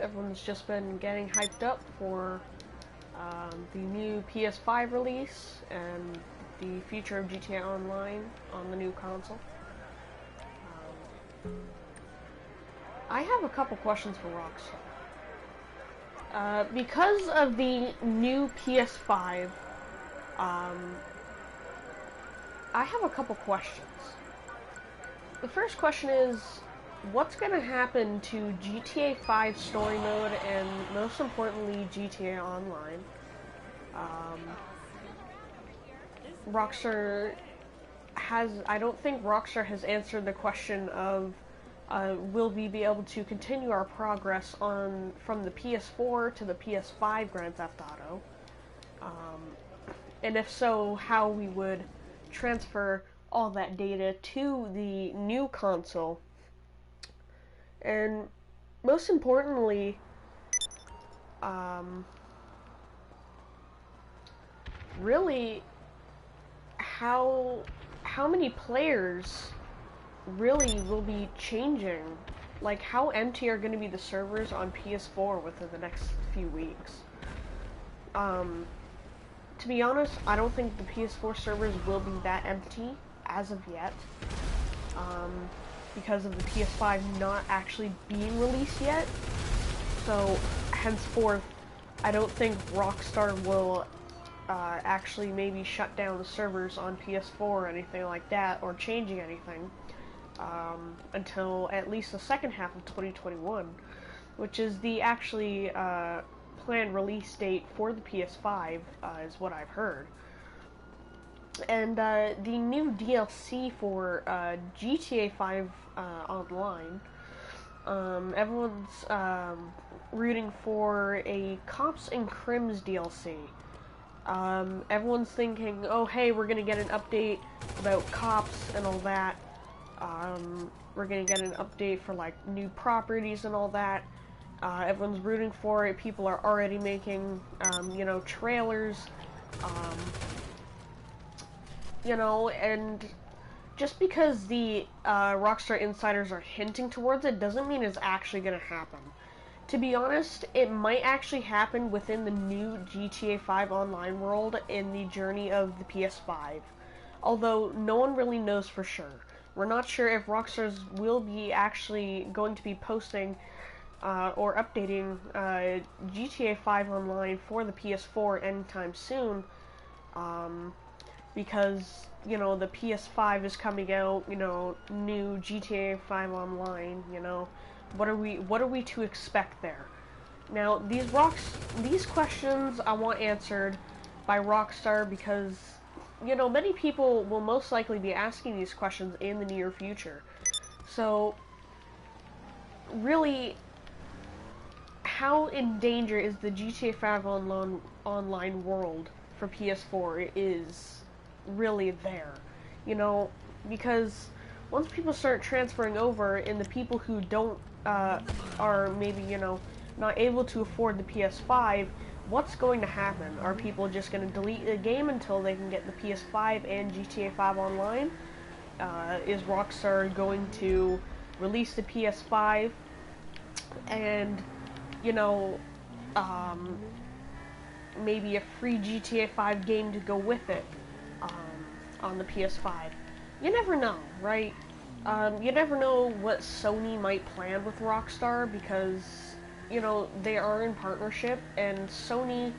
Everyone's just been getting hyped up for the new PS5 release and the future of GTA Online on the new console. I have a couple questions for Rockstar. Because of the new PS5, I have a couple questions. The first question is, what's going to happen to GTA 5 story mode and, most importantly, GTA Online? I don't think Rockstar has answered the question of, will we be able to continue our progress from the PS4 to the PS5 Grand Theft Auto? And if so, how we would transfer all that data to the new console. And most importantly, really, how many players really will be changing? Like, how empty are going to be the servers on PS4 within the next few weeks? To be honest, I don't think the PS4 servers will be that empty as of yet, because of the PS5 not actually being released yet. So, henceforth, I don't think Rockstar will actually maybe shut down the servers on PS4 or anything like that, or changing anything, until at least the second half of 2021, which is the actually planned release date for the PS5, is what I've heard. And the new DLC for GTA 5 Online, everyone's rooting for a Cops and Crims DLC. Everyone's thinking, oh hey, we're gonna get an update about cops and all that. We're gonna get an update for like new properties and all that. Everyone's rooting for it. People are already making, trailers. And just because the Rockstar insiders are hinting towards it doesn't mean it's actually gonna happen. To be honest, it might actually happen within the new GTA 5 Online world in the journey of the PS5. Although, no one really knows for sure. We're not sure if Rockstars will be actually going to be posting or updating GTA 5 Online for the PS4 anytime soon, because, the PS5 is coming out, new GTA 5 Online, what are we to expect there? Now, these questions I want answered by Rockstar because, many people will most likely be asking these questions in the near future. So, really, how in danger is the GTA 5 online world for PS4 is really there? Because once people start transferring over and the people who don't are maybe, not able to afford the PS5, what's going to happen? Are people just going to delete the game until they can get the PS5 and GTA 5 Online? Is Rockstar going to release the PS5 and, maybe a free GTA 5 game to go with it on the PS5? You never know, right? You never know what Sony might plan with Rockstar because, they are in partnership, and Sony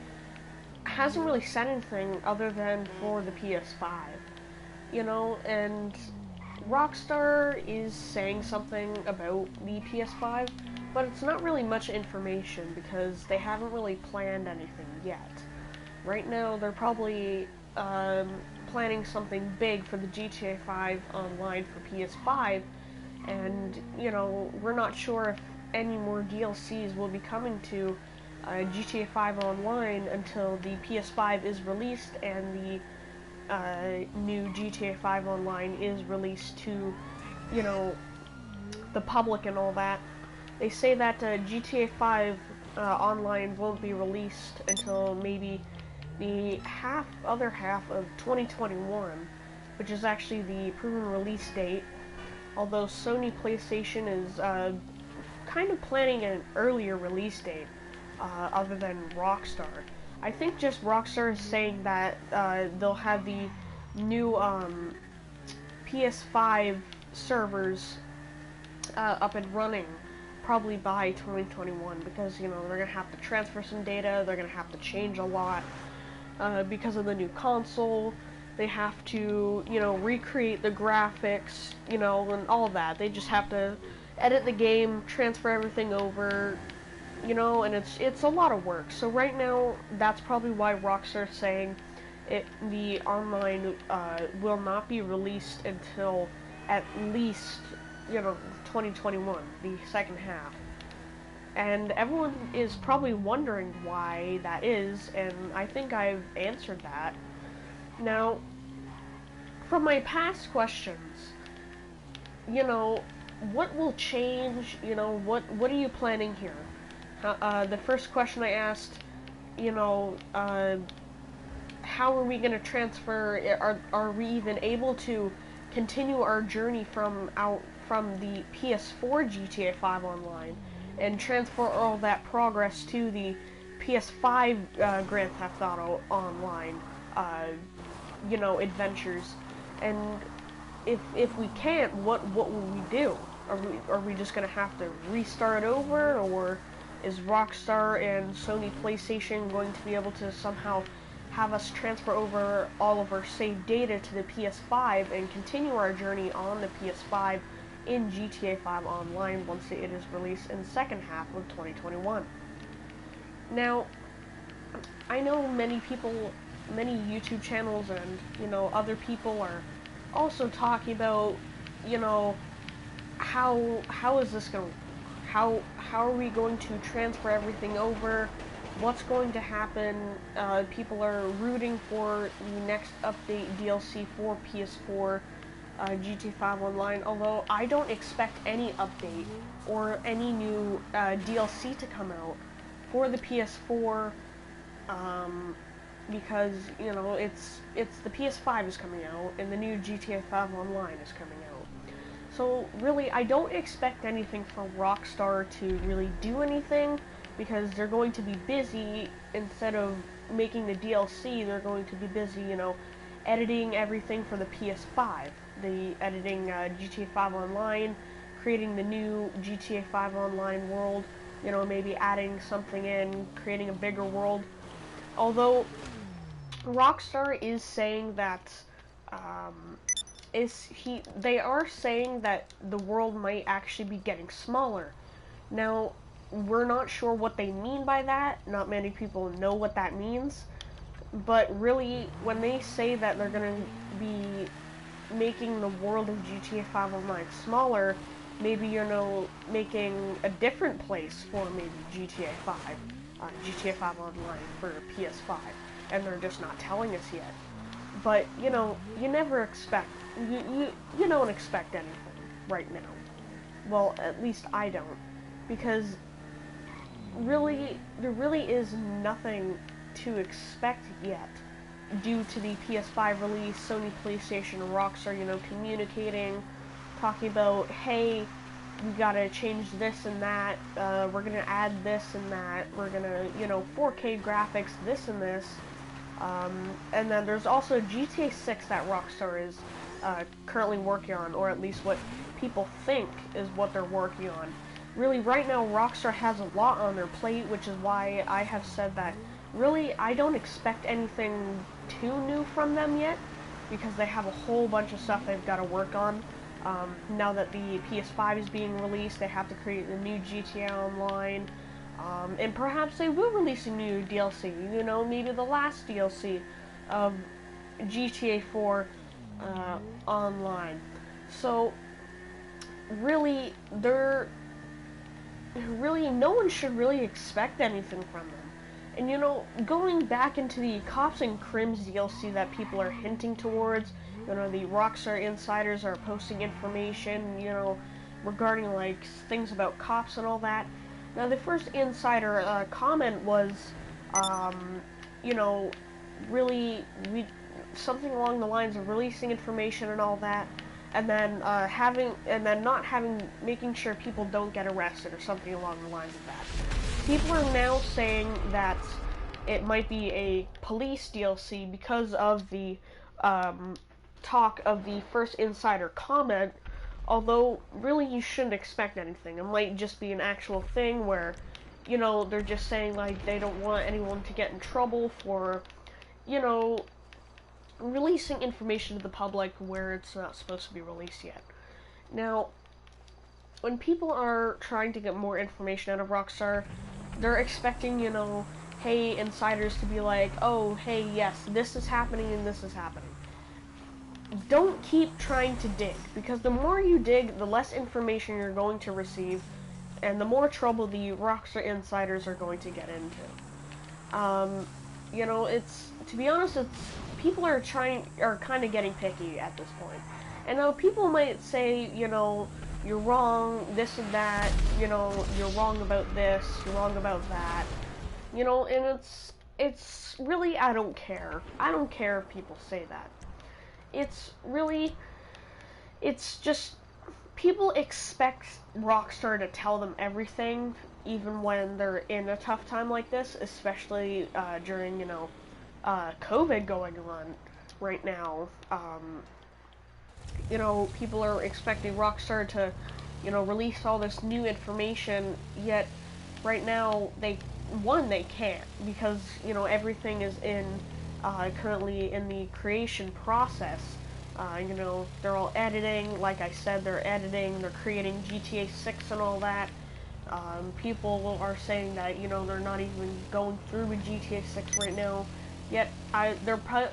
hasn't really said anything other than for the PS5, and Rockstar is saying something about the PS5, but it's not really much information because they haven't really planned anything yet. Right now, they're probably planning something big for the GTA 5 Online for PS5, and, we're not sure if any more DLCs will be coming to GTA 5 Online until the PS5 is released and the new GTA 5 Online is released to, the public and all that. They say that GTA 5 Online won't be released until maybe the other half of 2021, which is actually the proven release date. Although Sony PlayStation is kind of planning an earlier release date, other than Rockstar. I think just Rockstar is saying that they'll have the new PS5 servers up and running probably by 2021, because they're gonna have to transfer some data, they're gonna have to change a lot because of the new console. They have to recreate the graphics, and all that. They just have to edit the game, transfer everything over, and it's a lot of work. So right now, that's probably why Rockstar's saying the online will not be released until at least 2021, the second half. And everyone is probably wondering why that is, and I think I've answered that. Now, from my past questions, what will change? What are you planning here? The first question I asked, how are we going to transfer? Are we even able to continue our journey from the PS4 GTA 5 online and transfer all that progress to the PS5 Grand Theft Auto online, adventures? And if we can't, what will we do? Are we just gonna have to restart over, or is Rockstar and Sony PlayStation going to be able to somehow have us transfer over all of our saved data to the PS5 and continue our journey on the PS5 in GTA 5 Online once it is released in the second half of 2021? Now, I know many people, many YouTube channels and, other people are also talking about, how is this going to, how are we going to transfer everything over? What's going to happen? People are rooting for the next update DLC for PS4 GTA 5 Online, although I don't expect any update or any new DLC to come out for the PS4, because it's the PS5 is coming out and the new GTA 5 Online is coming out. So really, I don't expect anything from Rockstar to really do anything, because they're going to be busy. Instead of making the DLC, they're going to be busy, editing everything for the PS5. Editing GTA 5 Online, creating the new GTA 5 Online world, maybe adding something in, creating a bigger world. Although Rockstar is saying that they are saying that the world might actually be getting smaller. Now, we're not sure what they mean by that. Not many people know what that means. But really, when they say that they're going to be making the world of GTA 5 Online smaller, maybe, making a different place for maybe GTA 5, GTA 5 Online for PS5, and they're just not telling us yet. But, you never expect, you don't expect anything right now. Well, at least I don't, because there really is nothing to expect yet, due to the PS5 release, Sony, PlayStation, and Rockstar, communicating, talking about, hey, we gotta change this and that, we're gonna add this and that, we're gonna, 4K graphics, this and this, and then there's also GTA 6 that Rockstar is currently working on, or at least what people think is what they're working on. Really, right now, Rockstar has a lot on their plate, which is why I have said that really, I don't expect anything too new from them yet, because they have a whole bunch of stuff they've got to work on. Now that the PS5 is being released, they have to create the new GTA Online, and perhaps they will release a new DLC, maybe the last DLC of GTA 4 Online. So, really, no one should really expect anything from them. And going back into the Cops and Crims DLC that people are hinting towards, the Rockstar insiders are posting information, regarding like things about cops and all that. Now the first insider comment was, really something along the lines of releasing information and all that. and then not having, making sure people don't get arrested or something along the lines of that. People are now saying that it might be a police DLC because of the um, talk of the first insider comment, although really you shouldn't expect anything. It might just be an actual thing where, they're just saying like they don't want anyone to get in trouble for, you know, releasing information to the public where it's not supposed to be released yet. Now, when people are trying to get more information out of Rockstar, they're expecting, hey, insiders to be like, oh, hey, yes, this is happening and this is happening. Don't keep trying to dig, because the more you dig, the less information you're going to receive, and the more trouble the Rockstar insiders are going to get into. It's, to be honest, it's, people are kind of getting picky at this point. And now people might say, you're wrong, this and that, you're wrong about this, you're wrong about that, and it's really, I don't care. I don't care if people say that. It's really, it's just, people expect Rockstar to tell them everything, even when they're in a tough time like this, especially during, COVID going on right now. People are expecting Rockstar to, release all this new information, yet right now they can't, because, everything is currently in the creation process. They're all editing, like I said, they're creating GTA 6 and all that. People are saying that, they're not even going through with GTA 6 right now. Yet,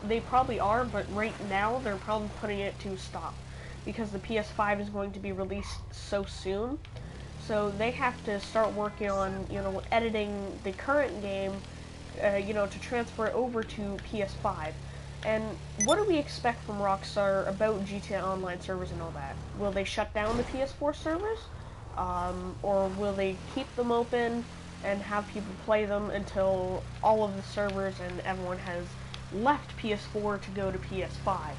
they probably are, but right now they're probably putting it to stop, because the PS5 is going to be released so soon. So they have to start working on, editing the current game, to transfer it over to PS5. And what do we expect from Rockstar about GTA Online servers and all that? Will they shut down the PS4 servers? Or will they keep them open and have people play them until all of the servers and everyone has left PS4 to go to PS5?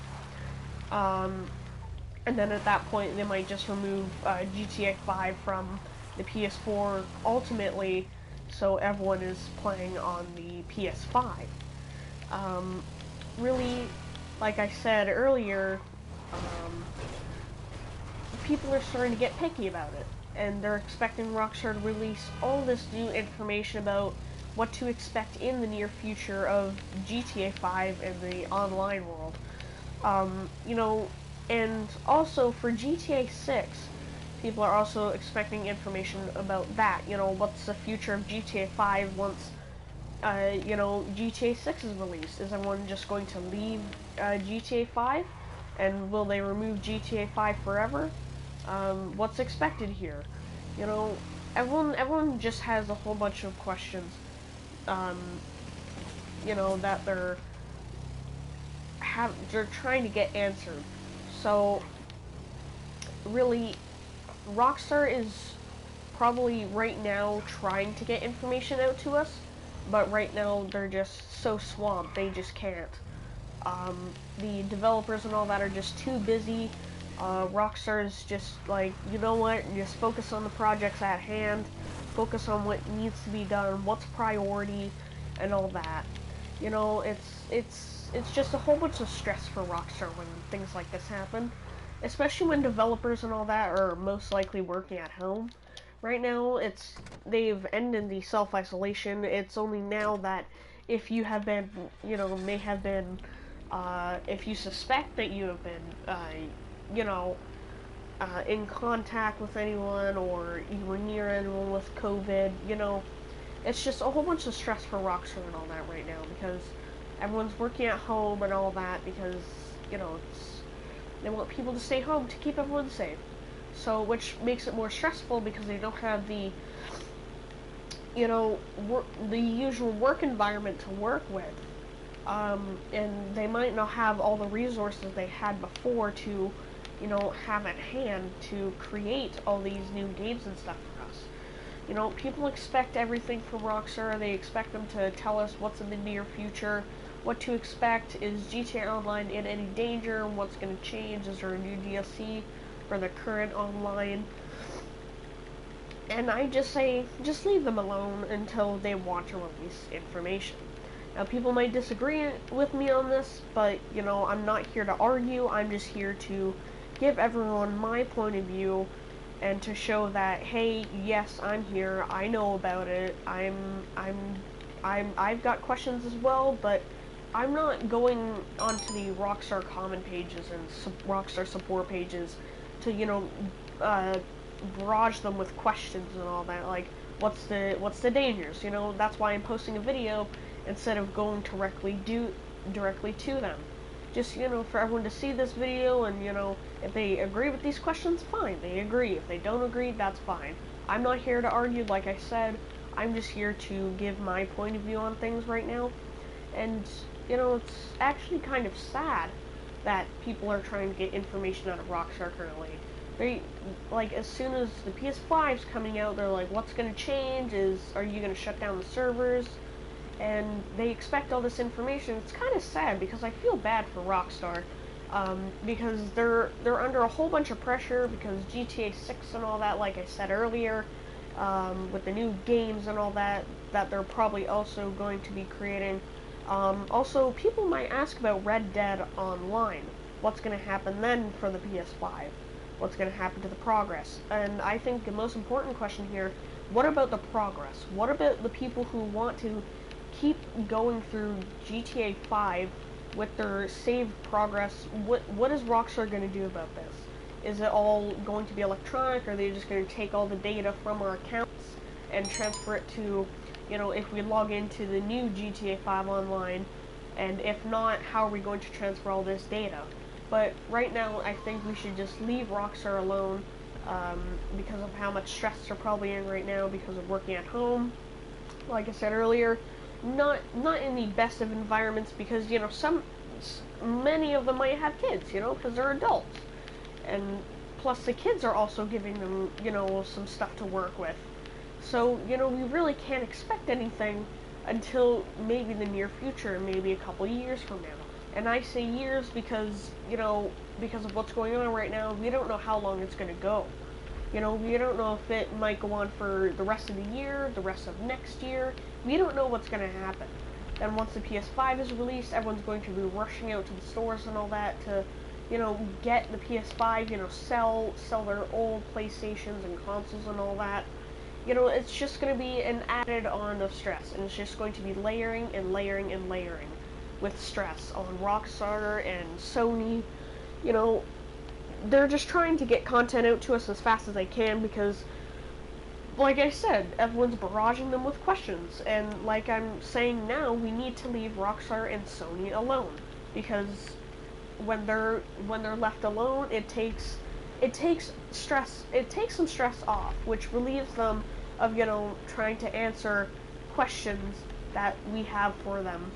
And then at that point, they might just remove GTA 5 from the PS4 ultimately, so everyone is playing on the PS5. Really, like I said earlier, people are starting to get picky about it, and they're expecting Rockstar to release all this new information about what to expect in the near future of GTA 5 and the online world. And also for GTA 6, people are also expecting information about that. What's the future of GTA 5 once, GTA 6 is released? Is everyone just going to leave GTA 5? And will they remove GTA 5 forever? What's expected here? Everyone just has a whole bunch of questions, that they're trying to get answered. So, really, Rockstar is probably right now trying to get information out to us, but right now they're just so swamped, they just can't. The developers and all that are just too busy. Rockstar is just like, you know what, just focus on the projects at hand, focus on what needs to be done, what's priority, and all that. It's just a whole bunch of stress for Rockstar when things like this happen, especially when developers and all that are most likely working at home. Right now, they've ended the self-isolation. It's only now that if you have been, may have been, if you suspect that you have been, in contact with anyone, or you were near anyone with COVID, it's just a whole bunch of stress for Rockstar and all that right now, because everyone's working at home and all that, because, they want people to stay home to keep everyone safe. So, which makes it more stressful because they don't have the, the usual work environment to work with. And they might not have all the resources they had before to, have at hand to create all these new games and stuff for us. People expect everything from Rockstar. They expect them to tell us what's in the near future, what to expect. Is GTA Online in any danger? What's going to change? Is there a new DLC for the current online? And I just say, just leave them alone until they want to release information. Now, people might disagree with me on this, but, you know, I'm not here to argue. I'm just here to give everyone my point of view and to show that, hey, yes, I'm here. I know about it. I've got questions as well, but I'm not going onto the Rockstar comment pages and Rockstar support pages to, you know, barrage them with questions and all that. Like, what's the dangers? You know, that's why I'm posting a video instead of going directly to them. Just, you know, for everyone to see this video, and, you know, if they agree with these questions, fine, they agree. If they don't agree, that's fine. I'm not here to argue, like I said. I'm just here to give my point of view on things right now. And, you know, it's actually kind of sad that people are trying to get information out of Rockstar currently. They, like, as soon as the PS5's coming out, they're like, what's going to change? Are you going to shut down the servers? And they expect all this information. It's kind of sad because I feel bad for Rockstar, because they're under a whole bunch of pressure because GTA 6 and all that, like I said earlier, with the new games and all that they're probably also going to be creating. Also, people might ask about Red Dead Online. What's going to happen then for the PS5? What's going to happen to the progress? And I think the most important question here, what about the progress? What about the people who want to keep going through GTA 5 with their saved progress? What is Rockstar going to do about this? Is it all going to be electronic? Or are they just going to take all the data from our accounts and transfer it to, you know, if we log into the new GTA 5 online? And if not, how are we going to transfer all this data? But right now, I think we should just leave Rockstar alone, because of how much stress they're probably in right now because of working at home. Like I said earlier, not in the best of environments, because, you know, many of them might have kids, you know, because they're adults. And plus the kids are also giving them, you know, some stuff to work with. So, you know, we really can't expect anything until maybe the near future, maybe a couple years from now. And I say years because, you know, because of what's going on right now, we don't know how long it's going to go. You know, we don't know if it might go on for the rest of the year, the rest of next year. We don't know what's going to happen. Then once the PS5 is released, everyone's going to be rushing out to the stores and all that to, you know, get the PS5, you know, sell their old PlayStations and consoles and all that. You know, it's just going to be an added on of stress, and it's just going to be layering and layering and layering with stress on Rockstar and Sony. You know, they're just trying to get content out to us as fast as they can because, like I said, everyone's barraging them with questions. And like I'm saying now, we need to leave Rockstar and Sony alone, because when they're left alone, it takes some stress off, which relieves them of, you know, trying to answer questions that we have for them.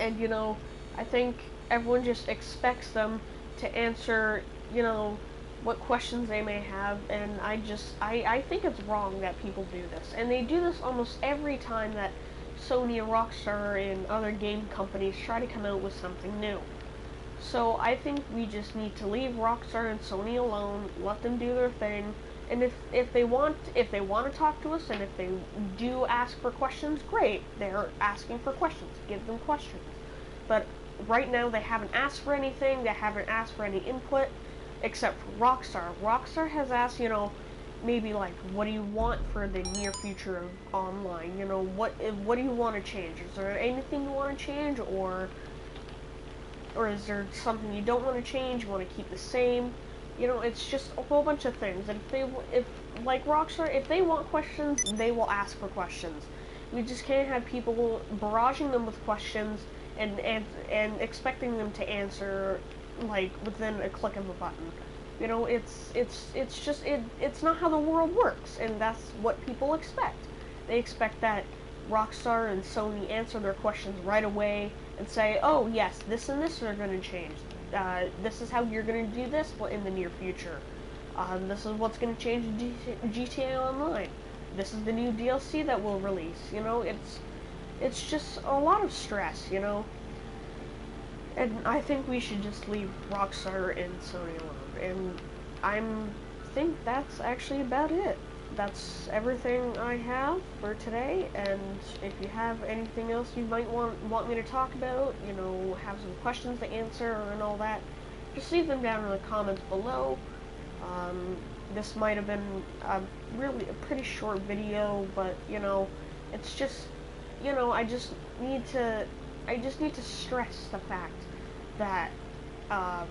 And, you know, I think everyone just expects them to answer, you know, what questions they may have, and I think it's wrong that people do this. And they do this almost every time that Sony and Rockstar and other game companies try to come out with something new. So I think we just need to leave Rockstar and Sony alone, let them do their thing, and if they want to talk to us, and if they do ask for questions, great. They're asking for questions. Give them questions. But right now they haven't asked for anything. They haven't asked for any input, except for Rockstar. Rockstar has asked, you know, maybe like, what do you want for the near future of online? You know, what do you want to change? Is there anything you want to change, or is there something you don't want to change? You want to keep the same? You know, it's just a whole bunch of things. And if like Rockstar, if they want questions, they will ask for questions. We just can't have people barraging them with questions and expecting them to answer like within a click of a button. You know, it's not how the world works, and that's what people expect. They expect that Rockstar and Sony answer their questions right away and say, oh yes, this and this are going to change. This is how you're going to do this in the near future. This is what's going to change in GTA Online. This is the new DLC that we'll release. You know, it's just a lot of stress, you know. And I think we should just leave Rockstar and Sony alone. And I think that's actually about it. That's everything I have for today. And if you have anything else you might want me to talk about, you know, have some questions to answer and all that, just leave them down in the comments below. This might have been a pretty short video, but you know, it's just, you know, I just need to stress the fact that um,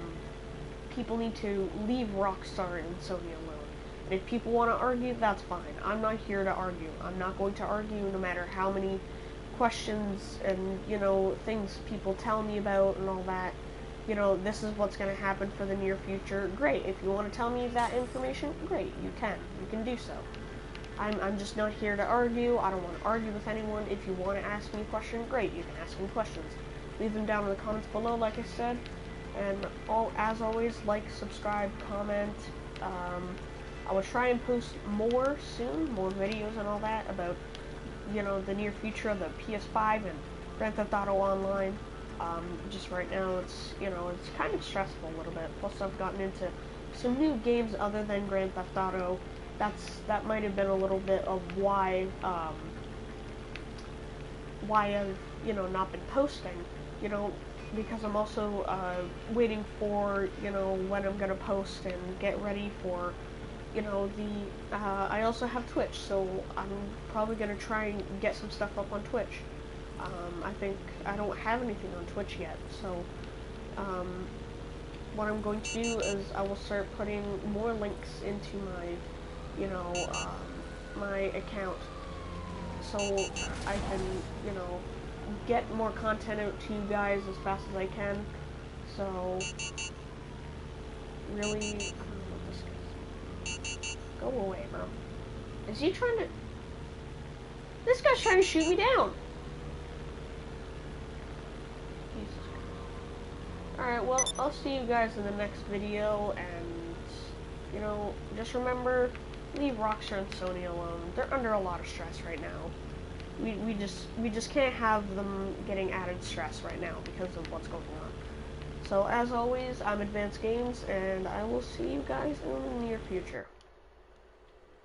people need to leave Rockstar and Sony alone. And if people want to argue, that's fine. I'm not here to argue. I'm not going to argue no matter how many questions and, you know, things people tell me about and all that. You know, this is what's going to happen for the near future. Great. If you want to tell me that information, great. You can do so. I'm just not here to argue. I don't want to argue with anyone. If you want to ask me a question, great. You can ask me questions. Leave them down in the comments below, like I said. And as always, like, subscribe, comment. I will try and post more soon, more videos and all that about, you know, the near future of the PS5 and Grand Theft Auto Online. Just right now, it's, you know, it's kind of stressful a little bit. Plus, I've gotten into some new games other than Grand Theft Auto. That might have been a little bit of why I've, you know, not been posting. You know, because I'm also waiting for, you know, when I'm gonna post and get ready for, you know, I also have Twitch, so I'm probably gonna try and get some stuff up on Twitch. I think I don't have anything on Twitch yet, so what I'm going to do is I will start putting more links into my, you know, my account, so I can, you know, get more content out to you guys as fast as I can. So, really, I don't know what this is. Go away, bro. Is he trying to... This guy's trying to shoot me down. Jesus Christ. Alright, well, I'll see you guys in the next video, and, you know, just remember, leave Rockstar and Sony alone. They're under a lot of stress right now. We just can't have them getting added stress right now because of what's going on. So as always, I'm Advanced Games, and I will see you guys in the near future.